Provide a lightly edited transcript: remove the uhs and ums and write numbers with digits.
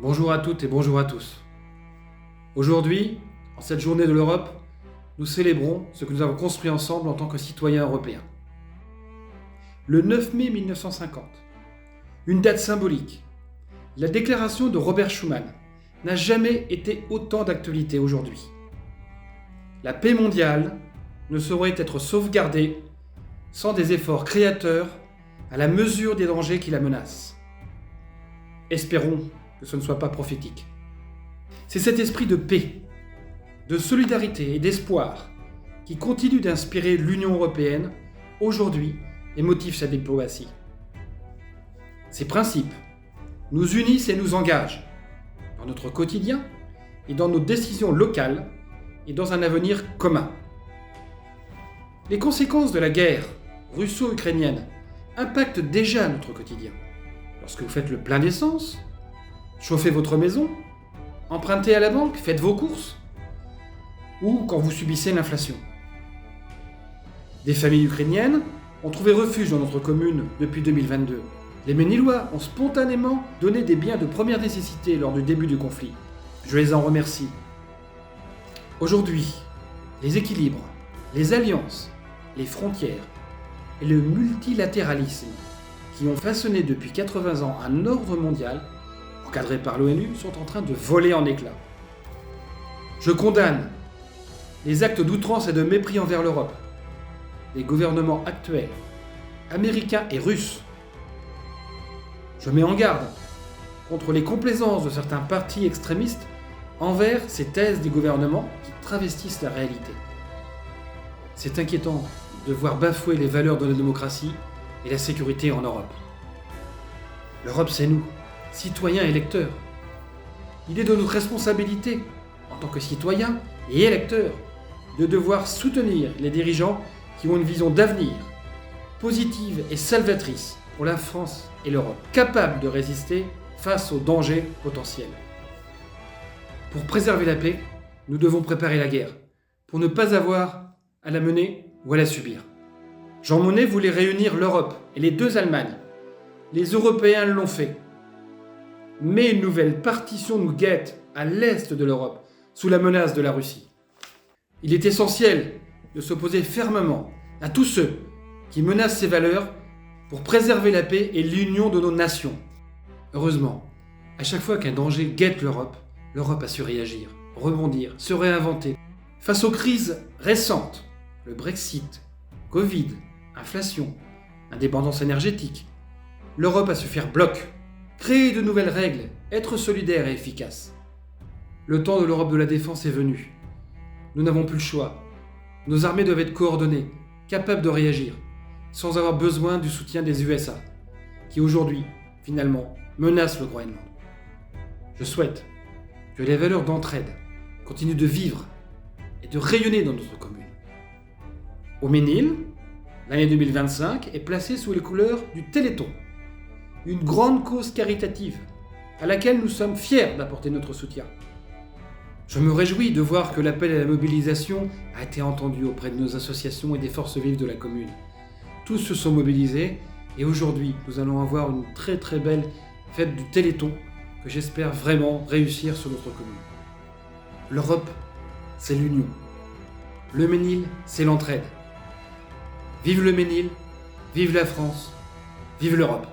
Bonjour à toutes et bonjour à tous. Aujourd'hui, en cette journée de l'Europe, nous célébrons ce que nous avons construit ensemble en tant que citoyens européens. Le 9 mai 1950, une date symbolique, la déclaration de Robert Schuman n'a jamais été autant d'actualité aujourd'hui. La paix mondiale ne saurait être sauvegardée sans des efforts créateurs à la mesure des dangers qui la menacent. Espérons que ce ne soit pas prophétique. C'est cet esprit de paix, de solidarité et d'espoir qui continue d'inspirer l'Union européenne aujourd'hui et motive sa diplomatie. Ces principes nous unissent et nous engagent dans notre quotidien et dans nos décisions locales et dans un avenir commun. Les conséquences de la guerre russo-ukrainienne impactent déjà notre quotidien. Lorsque vous faites le plein d'essence, chauffez votre maison, empruntez à la banque, faites vos courses, ou quand vous subissez l'inflation. Des familles ukrainiennes ont trouvé refuge dans notre commune depuis 2022. Les Ménillois ont spontanément donné des biens de première nécessité lors du début du conflit. Je les en remercie. Aujourd'hui, les équilibres, les alliances, les frontières et le multilatéralisme qui ont façonné depuis 80 ans un ordre mondial encadré par l'ONU, sont en train de voler en éclats. Je condamne les actes d'outrance et de mépris envers l'Europe, des gouvernements actuels, américains et russes. Je mets en garde contre les complaisances de certains partis extrémistes envers ces thèses des gouvernements qui travestissent la réalité. C'est inquiétant de voir bafouer les valeurs de la démocratie et la sécurité en Europe. L'Europe, c'est nous, citoyens et électeurs. Il est de notre responsabilité, en tant que citoyens et électeurs, de devoir soutenir les dirigeants qui ont une vision d'avenir, positive et salvatrice pour la France et l'Europe, capables de résister face aux dangers potentiels. Pour préserver la paix, nous devons préparer la guerre, pour ne pas avoir à la mener ou à la subir. Jean Monnet voulait réunir l'Europe et les deux Allemagnes. Les Européens l'ont fait. Mais une nouvelle partition nous guette à l'est de l'Europe, sous la menace de la Russie. Il est essentiel de s'opposer fermement à tous ceux qui menacent ces valeurs pour préserver la paix et l'union de nos nations. Heureusement, à chaque fois qu'un danger guette l'Europe, l'Europe a su réagir, rebondir, se réinventer. Face aux crises récentes, le Brexit, Covid, inflation, indépendance énergétique, l'Europe a su faire bloc. Créer de nouvelles règles, être solidaire et efficace. Le temps de l'Europe de la défense est venu. Nous n'avons plus le choix. Nos armées doivent être coordonnées, capables de réagir, sans avoir besoin du soutien des USA, qui aujourd'hui, finalement, menacent le Groenland. Je souhaite que les valeurs d'entraide continuent de vivre et de rayonner dans notre commune. Au Ménil, l'année 2025 est placée sous les couleurs du Téléthon. Une grande cause caritative à laquelle nous sommes fiers d'apporter notre soutien. Je me réjouis de voir que l'appel à la mobilisation a été entendu auprès de nos associations et des forces vives de la commune. Tous se sont mobilisés et aujourd'hui nous allons avoir une très très belle fête du Téléthon que j'espère vraiment réussir sur notre commune. L'Europe, c'est l'union. Le Ménil, c'est l'entraide. Vive le Ménil, vive la France, vive l'Europe.